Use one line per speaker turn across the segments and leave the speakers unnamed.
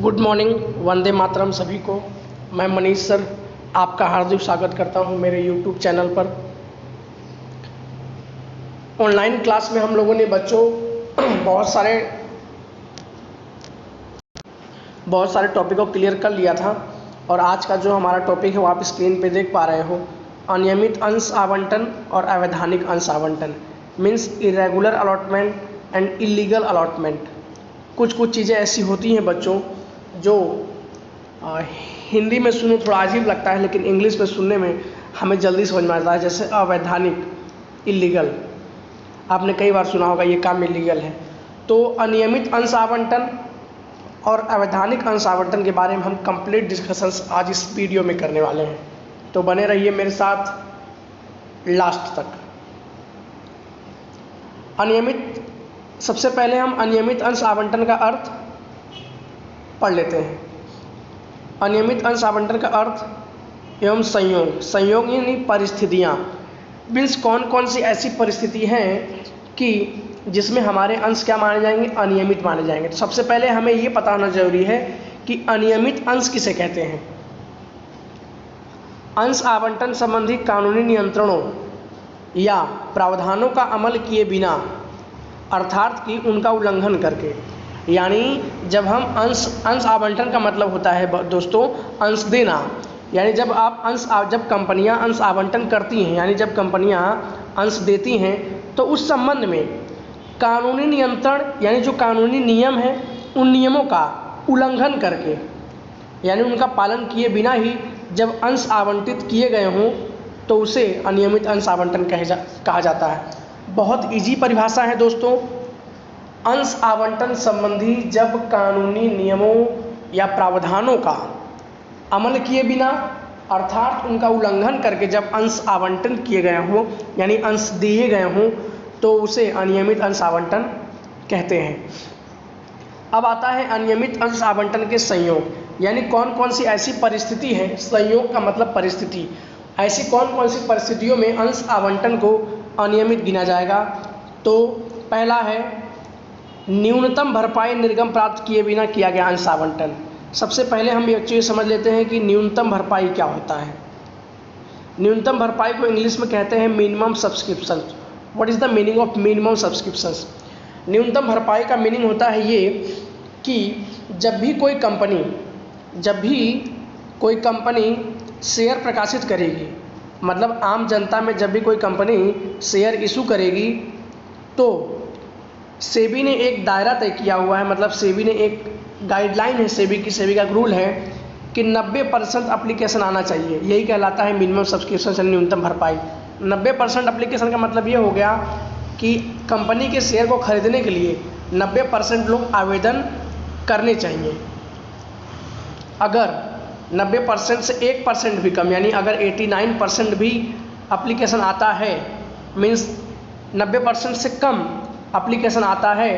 Good morning, Vande Mataram सभी को। मैं मनीष सर आपका हार्दिक स्वागत करता हूं मेरे यूट्यूब चैनल पर। ऑनलाइन क्लास में हम लोगों ने बच्चों बहुत सारे टॉपिक को क्लियर कर लिया था और आज का जो हमारा टॉपिक है वो आप स्क्रीन पे देख पा रहे हो। अनियमित अंश आवंटन और अवैधानिक अंश आवंटन means irregular allotment and illegal allotment. कुछ चीज़ें ऐसी होती हैं बच्चों जो हिंदी में सुनने थोड़ा अजीब लगता है, लेकिन इंग्लिश में सुनने में हमें जल्दी समझ में आता है। जैसे अवैधानिक, इलीगल, आपने कई बार सुना होगा ये काम इलीगल है। तो अनियमित अंश आवंटन और अवैधानिक अंश आवंटन के बारे में हम कंप्लीट डिस्कशंस आज इस वीडियो में करने वाले हैं, तो बने रहिए मेरे साथ लास्ट तक। अनियमित, सबसे पहले हम अनियमित अंश आवंटन का अर्थ पढ़ लेते हैं। अनियमित अंश आवंटन का अर्थ एवं संयोग यानी परिस्थितियाँ, मीन्स कौन कौन सी ऐसी परिस्थिति हैं कि जिसमें हमारे अंश क्या माने जाएंगे, अनियमित माने जाएंगे। तो सबसे पहले हमें ये पता होना जरूरी है कि अनियमित अंश किसे कहते हैं। अंश आवंटन संबंधी कानूनी नियंत्रणों या प्रावधानों का अमल किए बिना, अर्थात कि उनका उल्लंघन करके, यानी जब हम अंश आवंटन का मतलब होता है दोस्तों अंश देना, यानी जब कंपनियां अंश आवंटन करती हैं, यानी जब कंपनियां अंश देती हैं, तो उस संबंध में कानूनी नियंत्रण यानी जो कानूनी नियम है उन नियमों का उल्लंघन करके, यानी उनका पालन किए बिना ही जब अंश आवंटित किए गए हों तो उसे अनियमित अंश आवंटन कहा जाता है। बहुत इजी परिभाषा है दोस्तों। अंश आवंटन संबंधी जब कानूनी नियमों या प्रावधानों का अमल किए बिना, अर्थात उनका उल्लंघन करके जब अंश आवंटन किए गए हों, यानी अंश दिए गए हों, तो उसे अनियमित अंश आवंटन कहते हैं। अब आता है अनियमित अंश आवंटन के संयोग, यानी कौन कौन सी ऐसी परिस्थिति है, संयोग का मतलब परिस्थिति, ऐसी कौन कौन सी परिस्थितियों में अंश आवंटन को अनियमित गिना जाएगा। तो पहला है न्यूनतम भरपाई निर्गम प्राप्त किए बिना किया गया अंश आवंटन। सबसे पहले हम एक चीज़ समझ लेते हैं कि न्यूनतम भरपाई क्या होता है। न्यूनतम भरपाई को इंग्लिश में कहते हैं minimum subscription. What is the meaning of minimum subscriptions? न्यूनतम भरपाई का मीनिंग होता है ये कि जब भी कोई कंपनी शेयर प्रकाशित करेगी, मतलब आम जनता में जब भी कोई कंपनी शेयर इशू करेगी, तो सेबी ने एक दायरा तय किया हुआ है, मतलब सेबी ने एक गाइडलाइन है, सेबी का एक रूल है कि 90% एप्लीकेशन आना चाहिए। यही कहलाता है मिनिमम सब्सक्रिप्शन या न्यूनतम भरपाई। 90% एप्लीकेशन का मतलब ये हो गया कि कंपनी के शेयर को खरीदने के लिए 90% लोग आवेदन करने चाहिए। अगर 90% से 1% भी कम, यानी अगर 89% भी एप्लीकेशन आता है, मीन्स 90% से कम एप्लीकेशन आता है,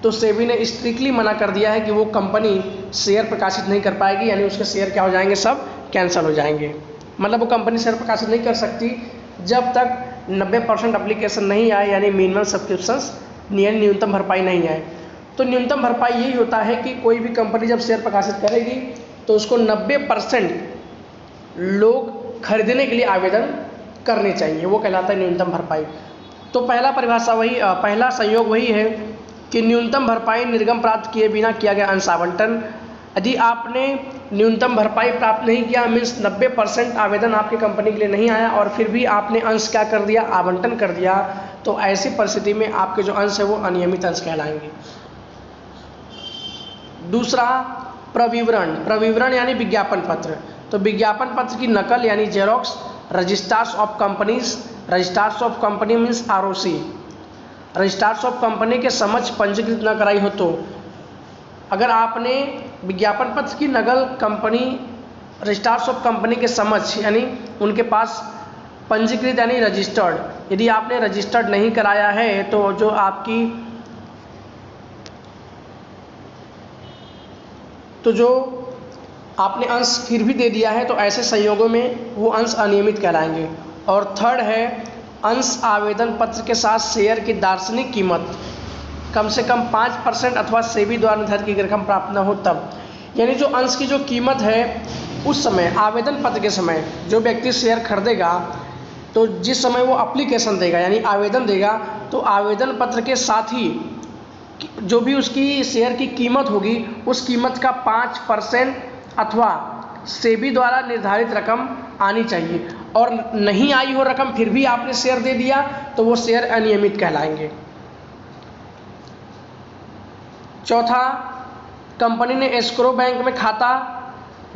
तो सेबी ने स्ट्रिक्टली मना कर दिया है कि वो कंपनी शेयर प्रकाशित नहीं कर पाएगी, यानी उसके शेयर क्या हो जाएंगे, सब कैंसिल हो जाएंगे। मतलब वो कंपनी शेयर प्रकाशित नहीं कर सकती जब तक 90% एप्लीकेशन नहीं आए, यानी मिनिमम सब्सक्रिप्शंस यानी न्यूनतम भरपाई नहीं आए। तो न्यूनतम भरपाई यही होता है कि कोई भी कंपनी जब शेयर प्रकाशित करेगी तो उसको 90% लोग खरीदने के लिए आवेदन करने चाहिए, वो कहलाता है न्यूनतम भरपाई। तो पहला संयोग वही है कि न्यूनतम भरपाई निर्गम प्राप्त किए बिना किया गया अंश आवंटन। यदि आपने न्यूनतम भरपाई प्राप्त नहीं किया, मीन्स 90% आवेदन आपकी कंपनी के लिए नहीं आया और फिर भी आपने अंश क्या कर दिया, आवंटन कर दिया, तो ऐसी परिस्थिति में आपके जो अंश है वो अनियमित अंश कहलाएंगे। दूसरा प्रविवरण यानी विज्ञापन पत्र। तो विज्ञापन पत्र की नकल यानी xerox registrars of company means ROC, registrars of company के समक्ष पंजीकृत न कराई हो, तो अगर आपने विज्ञापन पत्र की नकल रजिस्ट्रार्स ऑफ कंपनी के समक्ष यानी उनके पास पंजीकृत यानी रजिस्टर्ड, यदि आपने रजिस्टर्ड नहीं कराया है, तो जो आपने अंश फिर भी दे दिया है, तो ऐसे संयोगों में वो अंश अनियमित कहलाएंगे। और थर्ड है अंश आवेदन पत्र के साथ शेयर की दार्शनिक कीमत कम से कम 5% अथवा सेबी द्वारा निर्धारित की रकम प्राप्त न हो तब, यानी जो अंश की जो कीमत है उस समय आवेदन पत्र के समय जो व्यक्ति शेयर खरीदेगा, तो जिस समय वो एप्लीकेशन देगा यानी आवेदन देगा, तो आवेदन पत्र के साथ ही जो भी उसकी शेयर की कीमत होगी उस कीमत का 5% अथवा सेबी द्वारा निर्धारित रकम आनी चाहिए, और नहीं आई हो रकम फिर भी आपने शेयर दे दिया तो वो शेयर अनियमित कहलाएंगे। चौथा, कंपनी ने एस्क्रो बैंक में खाता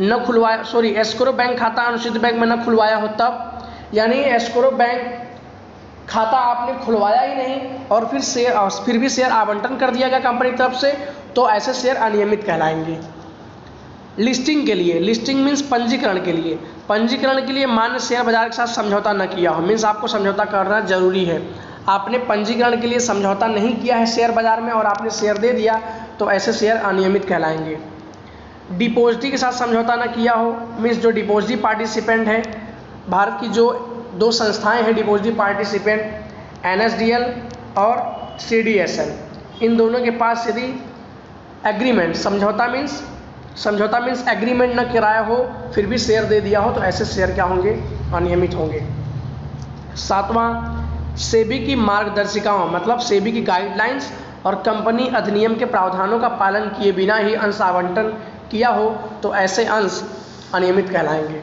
न खुलवाया, एस्क्रो बैंक खाता अनुचित बैंक में न खुलवाया हो तब, यानी एस्क्रो बैंक खाता आपने खुलवाया ही नहीं और फिर भी शेयर आवंटन कर दिया गया कंपनी की तरफ से, तो ऐसे शेयर अनियमित कहलाएंगे। लिस्टिंग के लिए, लिस्टिंग मीन्स पंजीकरण के लिए, पंजीकरण के लिए मान्य शेयर बाजार के साथ समझौता न किया हो, मीन्स आपको समझौता करना जरूरी है। आपने पंजीकरण के लिए समझौता नहीं किया है शेयर बाजार में और आपने शेयर दे दिया, तो ऐसे शेयर अनियमित कहलाएंगे। डिपॉजिटी के साथ समझौता न किया हो, मीन्स जो डिपॉजिटी पार्टिसिपेंट है, भारत की जो 2 संस्थाएं हैं डिपॉजिटी पार्टिसिपेंट, NSDL और CDSL, इन दोनों के पास यदि एग्रीमेंट, समझौता मीन्स एग्रीमेंट न कराया हो फिर भी शेयर दे दिया हो, तो ऐसे शेयर क्या होंगे, अनियमित होंगे। 7वां, सेबी की मार्गदर्शिकाओं मतलब सेबी की गाइडलाइंस और कंपनी अधिनियम के प्रावधानों का पालन किए बिना ही अंश आवंटन किया हो, तो ऐसे अंश अनियमित कहलाएंगे।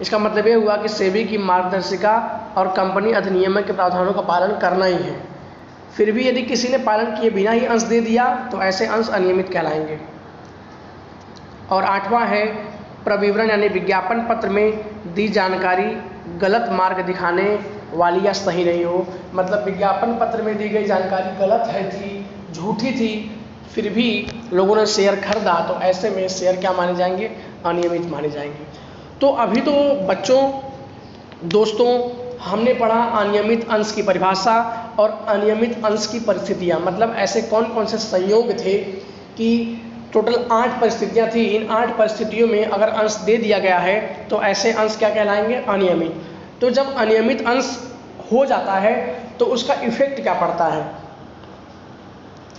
इसका मतलब ये हुआ कि सेबी की मार्गदर्शिका और कंपनी अधिनियम के प्रावधानों का पालन करना ही है, फिर भी यदि किसी ने पालन किए बिना ही अंश दे दिया तो ऐसे अंश अनियमित कहलाएंगे। और 8वां है, प्रविवरण यानी विज्ञापन पत्र में दी जानकारी गलत मार्ग दिखाने वाली या सही नहीं हो, मतलब विज्ञापन पत्र में दी गई जानकारी गलत थी, झूठी थी, फिर भी लोगों ने शेयर खरीदा, तो ऐसे में शेयर क्या माने जाएंगे, अनियमित माने जाएंगे। तो अभी तो बच्चों, दोस्तों, हमने पढ़ा अनियमित अंश की परिभाषा और अनियमित अंश की परिस्थितियाँ, मतलब ऐसे कौन कौन से संयोग थे कि टोटल 8 परिस्थितियाँ थी। इन 8 परिस्थितियों में अगर अंश दे दिया गया है तो ऐसे अंश क्या कहलाएंगे, अनियमित। तो जब अनियमित अंश हो जाता है तो उसका इफेक्ट क्या पड़ता है,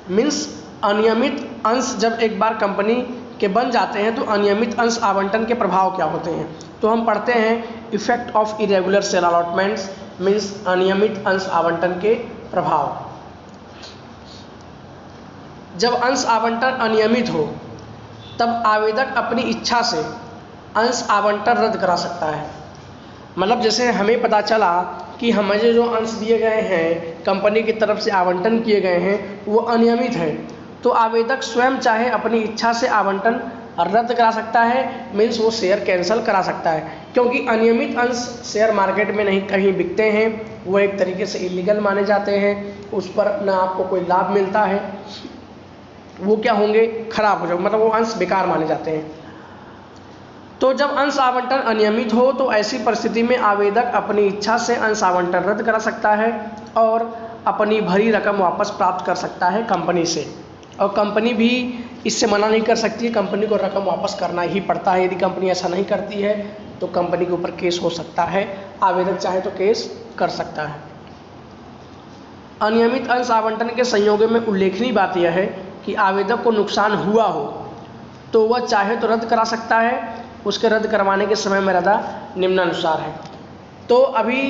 मीन्स अनियमित अंश जब एक बार कंपनी के बन जाते हैं तो अनियमित अंश आवंटन के प्रभाव क्या होते हैं। तो हम पढ़ते हैं effect of irregular sale allotments, means अनियमित अंश आवंटन के प्रभाव। जब अंश आवंटन अनियमित हो तब आवेदक अपनी इच्छा से अंश आवंटन रद्द करा सकता है। मतलब जैसे हमें पता चला कि हमें जो अंश दिए गए हैं कंपनी की तरफ से आवंटन किए गए हैं वो अनियमित है, तो आवेदक स्वयं चाहे अपनी इच्छा से आवंटन रद्द करा सकता है, मीन्स वो शेयर कैंसिल करा सकता है, क्योंकि अनियमित अंश शेयर मार्केट में नहीं कहीं बिकते हैं, वो एक तरीके से इलीगल माने जाते हैं, उस पर ना आपको कोई लाभ मिलता है, वो क्या होंगे, खराब हो जाए, मतलब वो अंश बेकार माने जाते हैं। तो जब अंश आवंटन अनियमित हो तो ऐसी परिस्थिति में आवेदक अपनी इच्छा से अंश आवंटन रद्द करा सकता है और अपनी भरी रकम वापस प्राप्त कर सकता है कंपनी से, और कंपनी भी इससे मना नहीं कर सकती है, कंपनी को रकम वापस करना ही पड़ता है। यदि कंपनी ऐसा नहीं करती है तो कंपनी के ऊपर केस हो सकता है, आवेदक चाहे तो केस कर सकता है। अनियमित अंश आवंटन के संयोगों में उल्लेखनीय बात यह है कि आवेदक को नुकसान हुआ हो तो वह चाहे तो रद्द करा सकता है, उसके रद्द करवाने के समय मर्यादा निम्नानुसार है। तो अभी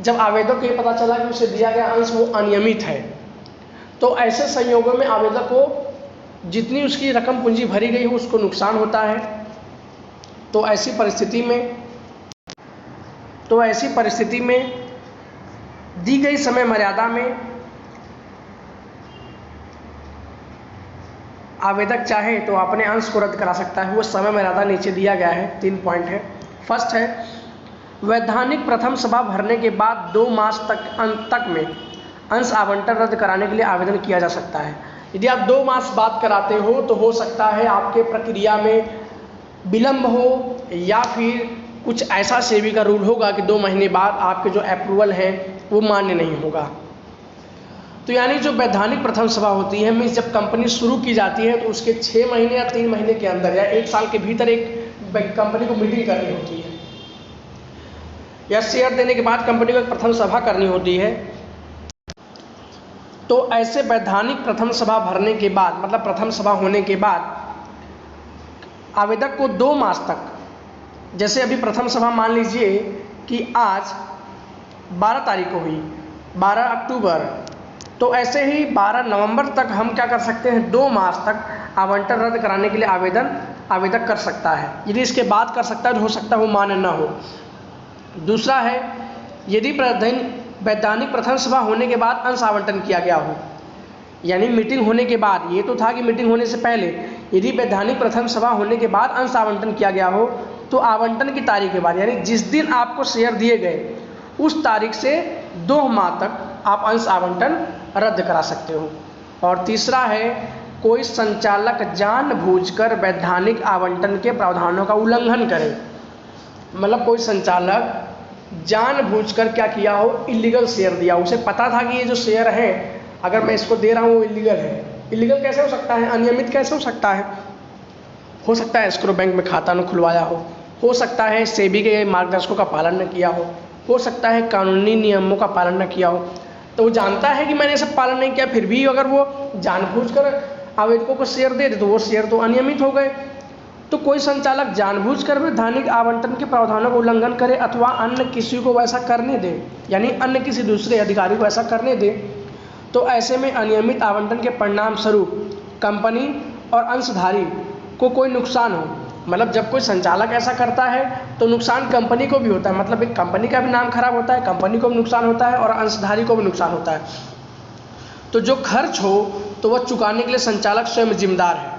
जब आवेदक को ये पता चला कि उसे दिया गया अंश वो अनियमित है, तो ऐसे संयोगों में आवेदक को जितनी उसकी रकम पूंजी भरी गई हो उसको नुकसान होता है। तो ऐसी परिस्थिति में दी गई समय मर्यादा में आवेदक चाहे तो अपने अंश को रद्द करा सकता है। वो समय मर्यादा नीचे दिया गया है, 3 पॉइंट है। फर्स्ट है, वैधानिक प्रथम सभा भरने के बाद 2 मास तक में अंश आवंटन रद्द कराने के लिए आवेदन किया जा सकता है। यदि आप 2 मास बाद कराते हो तो हो सकता है आपके प्रक्रिया में विलंब हो, या फिर कुछ ऐसा सेबी का रूल होगा कि 2 महीने बाद आपके जो अप्रूवल है वो मान्य नहीं होगा। तो यानी जो वैधानिक प्रथम सभा होती है, मीन्स जब कंपनी शुरू की जाती है तो उसके 6 महीने या 3 महीने के अंदर या 1 साल के भीतर एक कंपनी को मीटिंग करनी होती है, या शेयर देने के बाद कंपनी को एक प्रथम सभा करनी होती है। तो ऐसे वैधानिक प्रथम सभा भरने के बाद, मतलब प्रथम सभा होने के बाद आवेदक को 2 मास तक, जैसे अभी प्रथम सभा मान लीजिए कि आज 12 तारीख को हुई, 12 अक्टूबर, तो ऐसे ही 12 नवंबर तक हम क्या कर सकते हैं, 2 मास तक आवंटन रद्द कराने के लिए आवेदक कर सकता है। यदि इसके बाद कर सकता है तो हो सकता है वो मान्य न हो। दूसरा है, यदि वैधानिक प्रथम सभा होने के बाद अंश आवंटन किया गया हो, यानी मीटिंग होने के बाद, ये तो था कि मीटिंग होने से पहले, यदि वैधानिक प्रथम सभा होने के बाद अंश आवंटन किया गया हो तो आवंटन की तारीख के बाद, यानी जिस दिन आपको शेयर दिए गए उस तारीख से 2 माह तक आप अंश आवंटन रद्द करा सकते हो। और तीसरा है, कोई संचालक जानबूझकर वैधानिक आवंटन के प्रावधानों का उल्लंघन करे, मतलब कोई संचालक जानबूझकर क्या किया हो, इलीगल शेयर दिया, उसे पता था कि ये जो शेयर है अगर मैं इसको दे रहा हूँ वो इलीगल है। इलीगल कैसे हो सकता है, अनियमित कैसे हो सकता है? हो सकता है एस्क्रो बैंक में खाता न खुलवाया हो सकता है सेबी के मार्गदर्शकों का पालन न किया हो सकता है कानूनी नियमों का पालन न किया हो। तो वो जानता है कि मैंने ये सब पालन नहीं किया, फिर भी अगर वो जानबूझकर आवेदकों को शेयर दे तो वो शेयर तो अनियमित हो गए। तो कोई संचालक जानबूझकर वैधानिक आवंटन के प्रावधानों का उल्लंघन करे अथवा अन्य किसी को वैसा करने दे, यानी अन्य किसी दूसरे अधिकारी को ऐसा करने दे, तो ऐसे में अनियमित आवंटन के परिणाम स्वरूप कंपनी और अंशधारी को कोई नुकसान हो, मतलब जब कोई संचालक ऐसा करता है तो नुकसान कंपनी को भी होता है, मतलब एक कंपनी का भी नाम खराब होता है, कंपनी को भी नुकसान होता है और अंशधारी को भी नुकसान होता है। तो जो खर्च हो तो वह चुकाने के लिए संचालक स्वयं जिम्मेदार है।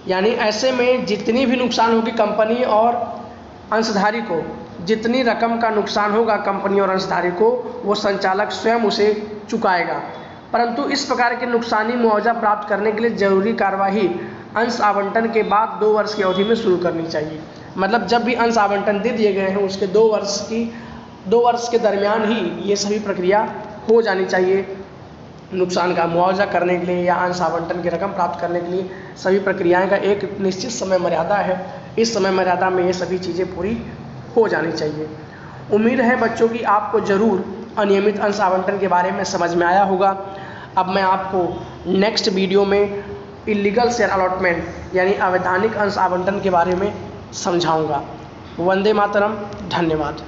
यानी ऐसे में जितनी भी नुकसान होगी कंपनी और अंशधारी को, जितनी रकम का नुकसान होगा कंपनी और अंशधारी को, वो संचालक स्वयं उसे चुकाएगा। परंतु इस प्रकार के नुकसानी मुआवजा प्राप्त करने के लिए जरूरी कार्यवाही अंश आवंटन के बाद 2 वर्ष की अवधि में शुरू करनी चाहिए। मतलब जब भी अंश आवंटन दे दिए गए हैं उसके 2 वर्ष के दरमियान ही ये सभी प्रक्रिया हो जानी चाहिए। नुकसान का मुआवजा करने के लिए या अंश आवंटन की रकम प्राप्त करने के लिए सभी प्रक्रियाएं का एक निश्चित समय मर्यादा है। इस समय मर्यादा में ये सभी चीज़ें पूरी हो जानी चाहिए। उम्मीद है बच्चों की आपको ज़रूर अनियमित अंश आवंटन के बारे में समझ में आया होगा। अब मैं आपको नेक्स्ट वीडियो में इलीगल शेयर अलॉटमेंट यानी अवैधानिक अंश आवंटन के बारे में समझाऊंगा। वंदे मातरम। धन्यवाद।